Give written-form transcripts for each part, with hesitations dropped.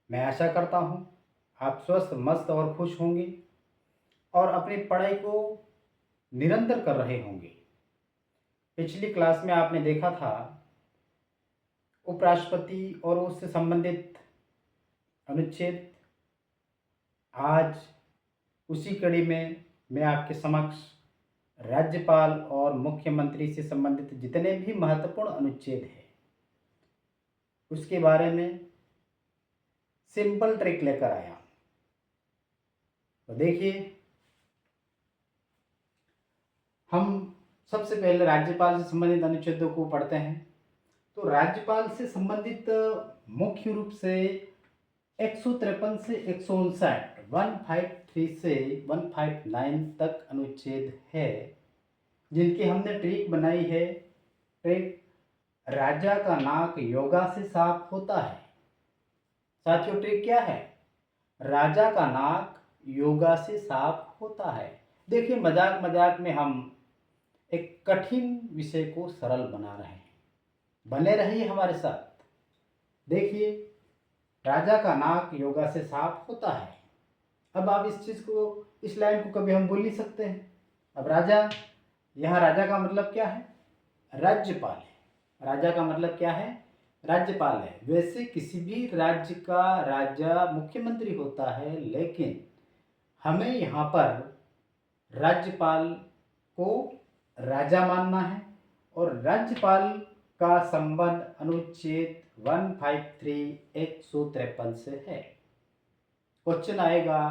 मैं आशा करता हूँ आप स्वस्थ, मस्त और खुश होंगे और अपनी पढ़ाई को निरंतर कर रहे होंगे। पिछली क्लास में आपने देखा था उपराष्ट्रपति और उससे संबंधित अनुच्छेद। आज उसी कड़ी में मैं आपके समक्ष राज्यपाल और मुख्यमंत्री से संबंधित जितने भी महत्वपूर्ण अनुच्छेद हैं उसके बारे में सिंपल ट्रिक लेकर आया। तो देखिए, हम सबसे पहले राज्यपाल से संबंधित अनुच्छेदों को पढ़ते हैं। तो राज्यपाल से संबंधित मुख्य रूप से 153 से 159, 153 से 159 तक अनुच्छेद है जिनकी हमने ट्रिक बनाई है। ट्रिक, राजा का नाक योगा से साफ होता है। साथियों, ट्रिक क्या है? राजा का नाक योगा से साफ होता है। देखिए, मजाक मजाक में हम एक कठिन विषय को सरल बना रहे हैं। बने रहिए हमारे साथ। देखिए, राजा का नाक योगा से साफ होता है। अब आप इस लाइन को कभी हम भूल नहीं सकते हैं। अब राजा, यहाँ राजा का मतलब क्या है? राज्यपाल है। राजा का मतलब क्या है? राज्यपाल है। वैसे किसी भी राज्य का राजा मुख्यमंत्री होता है, लेकिन हमें यहाँ पर राज्यपाल को राजा मानना है और राज्यपाल का संबंध अनुच्छेद 153 153 से है। क्वेश्चन आएगा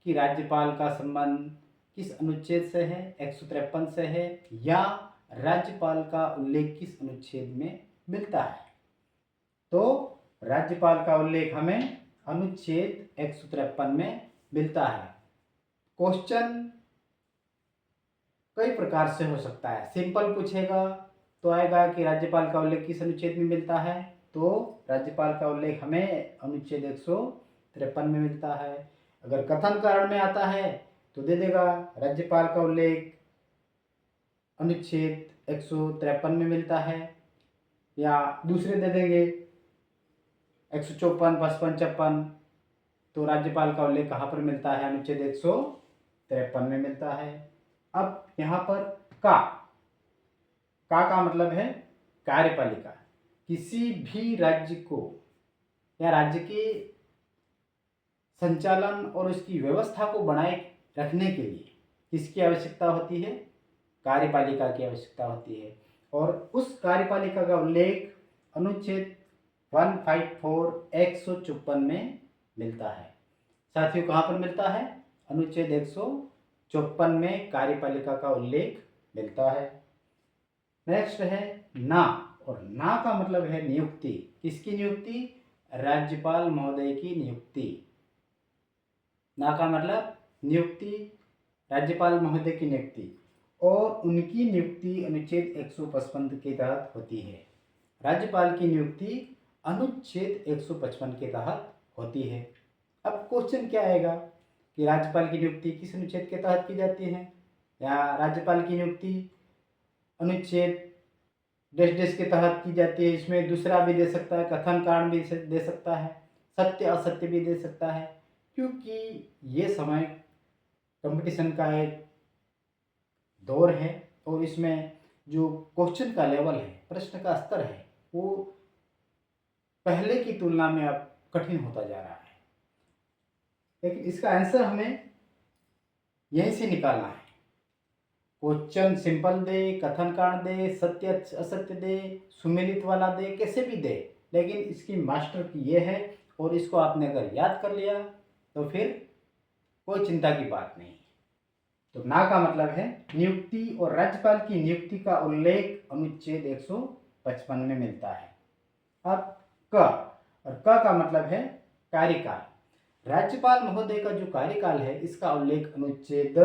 कि राज्यपाल का संबंध किस अनुच्छेद से है? 153 से है, या राज्यपाल का उल्लेख किस अनुच्छेद में मिलता है? तो राज्यपाल का उल्लेख हमें अनुच्छेद 153 में मिलता है। क्वेश्चन कई प्रकार से हो सकता है। सिंपल पूछेगा तो आएगा कि राज्यपाल का उल्लेख किस अनुच्छेद में मिलता है, तो राज्यपाल का उल्लेख हमें अनुच्छेद 153 में मिलता है। अगर कथन कारण में आता है तो दे देगा राज्यपाल का उल्लेख अनुच्छेद 153 में मिलता है, या दूसरे दे देंगे 154, 55, 56, तो राज्यपाल का उल्लेख कहाँ पर मिलता है? अनुच्छेद 153 में मिलता है। अब यहाँ पर का मतलब है कार्यपालिका। किसी भी राज्य को या राज्य के संचालन और उसकी व्यवस्था को बनाए रखने के लिए किसकी आवश्यकता होती है? कार्यपालिका की आवश्यकता होती है। और उस कार्यपालिका का उल्लेख अनुच्छेद 154 154 में मिलता है। साथियों, कहाँ पर मिलता है? अनुच्छेद 154 में कार्यपालिका का उल्लेख मिलता है। नेक्स्ट है ना, और ना का मतलब है नियुक्ति। किसकी नियुक्ति? राज्यपाल महोदय की नियुक्ति। ना का मतलब नियुक्ति, राज्यपाल महोदय की नियुक्ति, और उनकी नियुक्ति अनुच्छेद 155 के तहत होती है। राज्यपाल की नियुक्ति अनुच्छेद 155 के तहत होती है। अब क्वेश्चन क्या आएगा कि राज्यपाल की नियुक्ति किस अनुच्छेद के तहत की जाती है, या राज्यपाल की नियुक्ति अनुच्छेद डेश डेश के तहत की जाती है। इसमें दूसरा भी दे सकता है, कथन कारण भी दे सकता है, सत्य असत्य भी दे सकता है, क्योंकि ये समय कंपटीशन का एक दौर है और इसमें जो क्वेश्चन का लेवल है, प्रश्न का स्तर है, वो पहले की तुलना में अब कठिन होता जा रहा है। लेकिन इसका आंसर हमें यहीं से निकालना है। क्वेश्चन सिंपल दे, कथन कारण दे, सत्य असत्य दे, सुमेलित वाला दे, कैसे भी दे, लेकिन इसकी मास्टर की ये है, और इसको आपने अगर याद कर लिया तो फिर कोई चिंता की बात नहीं। तो ना का मतलब है नियुक्ति, और राज्यपाल की नियुक्ति का उल्लेख अनुच्छेद 155 में मिलता है। अब और का मतलब है कार्यकाल। राज्यपाल महोदय का जो कार्यकाल है, इसका उल्लेख अनुच्छेद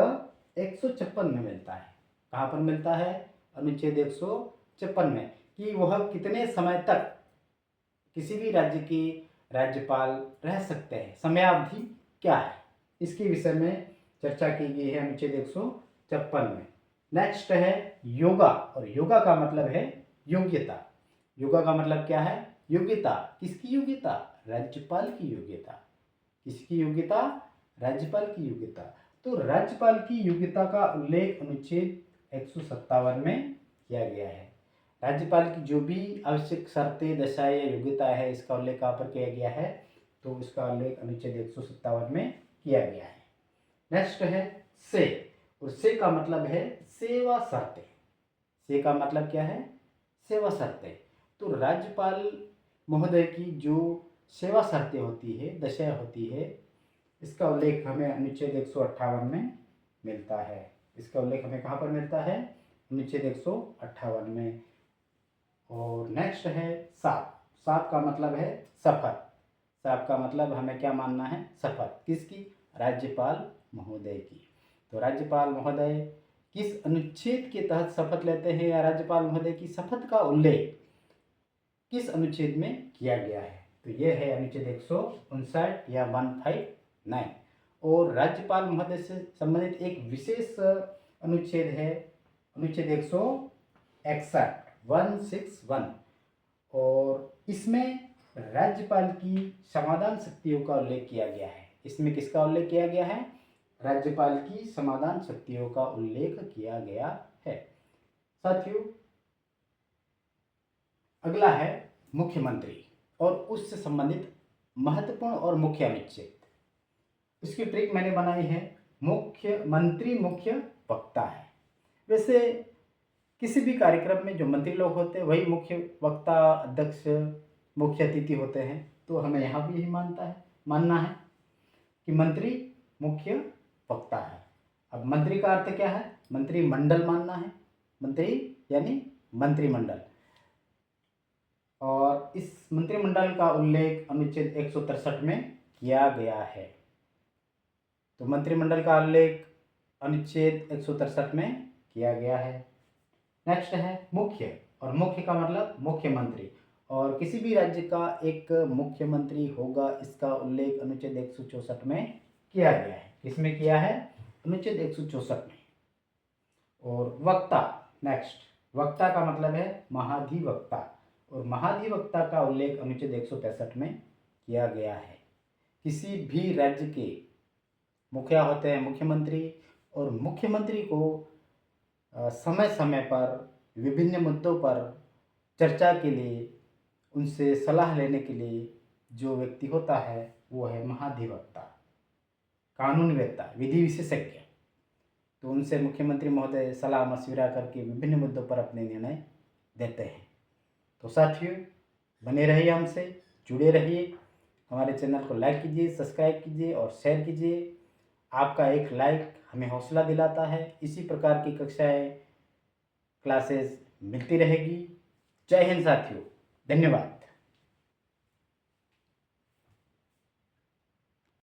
156 में मिलता है। कहाँ पर मिलता है? अनुच्छेद 156 में, कि वह कितने समय तक किसी भी राज्य के राज्यपाल रह सकते हैं, समयावधि क्या है, इसके विषय में चर्चा की गई है अनुच्छेद 156 में। नेक्स्ट है योगा, और योगा का मतलब है योग्यता। योगा का मतलब क्या है? योग्यता, किसकी योग्यता? राज्यपाल की योग्यता। किसकी योग्यता? राज्यपाल की योग्यता। तो राज्यपाल की योग्यता का उल्लेख अनुच्छेद 157 में किया गया है। राज्यपाल की जो भी आवश्यक शर्तें, दशाएं या योग्यता है, इसका उल्लेख कहाँ पर किया गया है? तो इसका उल्लेख अनुच्छेद 157 में किया गया है। नेक्स्ट है से, और से का मतलब है सेवा शर्तें। से का मतलब क्या है? सेवा शर्तें। तो राज्यपाल महोदय की जो सेवा शर्तें होती है, दशाएं होती है, इसका उल्लेख हमें अनुच्छेद 158 में मिलता है। इसका उल्लेख हमें कहाँ पर मिलता है? अनुच्छेद 158 में। और नेक्स्ट है सात। सात का मतलब है शपथ। सात का मतलब हमें क्या मानना है? शपथ। किसकी? राज्यपाल महोदय की। तो राज्यपाल महोदय किस अनुच्छेद के तहत शपथ लेते हैं, या राज्यपाल महोदय की शपथ का उल्लेख किस अनुच्छेद में किया गया है? तो यह है अनुच्छेद 159 या 159। और राज्यपाल महोदय से संबंधित एक विशेष अनुच्छेद है अनुच्छेद 161 161, और इसमें राज्यपाल की समाधान शक्तियों का उल्लेख किया गया है। इसमें किसका उल्लेख किया गया है? राज्यपाल की समाधान शक्तियों का उल्लेख किया गया है। साथियों, अगला है मुख्यमंत्री और उससे संबंधित महत्वपूर्ण और मुख्य अनुच्छेद। इसकी ट्रिक मैंने बनाई है। मुख्यमंत्री मुख्य वक्ता है। वैसे किसी भी कार्यक्रम में जो मंत्री लोग होते हैं वही मुख्य वक्ता, अध्यक्ष, मुख्य अतिथि होते हैं। तो हमें यहाँ भी यही मानना है कि मंत्री मुख्य वक्ता है। अब मंत्री का अर्थ क्या है? मंत्रिमंडल मानना है। मंत्री यानी मंत्रिमंडल। और इस मंत्रिमंडल का उल्लेख अनुच्छेद 163 में किया गया है। तो मंत्रिमंडल का उल्लेख अनुच्छेद 163 में किया गया है। नेक्स्ट है मुख्य, और मुख्य का मतलब मुख्यमंत्री। और किसी भी राज्य का एक मुख्यमंत्री होगा, इसका उल्लेख अनुच्छेद 164 में किया गया है। किसमें किया है? अनुच्छेद 164 में। और वक्ता, नेक्स्ट, वक्ता का मतलब है महाधिवक्ता, और महाधिवक्ता का उल्लेख अनुच्छेद 165 में किया गया है। किसी भी राज्य के मुखिया होते हैं मुख्यमंत्री, और मुख्यमंत्री को समय समय पर विभिन्न मुद्दों पर चर्चा के लिए, उनसे सलाह लेने के लिए जो व्यक्ति होता है वो है महाधिवक्ता, कानूनवेत्ता, विधि विशेषज्ञ। तो उनसे मुख्यमंत्री महोदय सलाह मशविरा करके विभिन्न मुद्दों पर अपने निर्णय देते हैं। तो साथियों, बने रहिए हमसे, जुड़े रहिए। हमारे चैनल को लाइक कीजिए, सब्सक्राइब कीजिए और शेयर कीजिए। आपका एक लाइक हमें हौसला दिलाता है। इसी प्रकार की कक्षाएं, क्लासेस मिलती रहेगी। जय हिंद साथियों, धन्यवाद।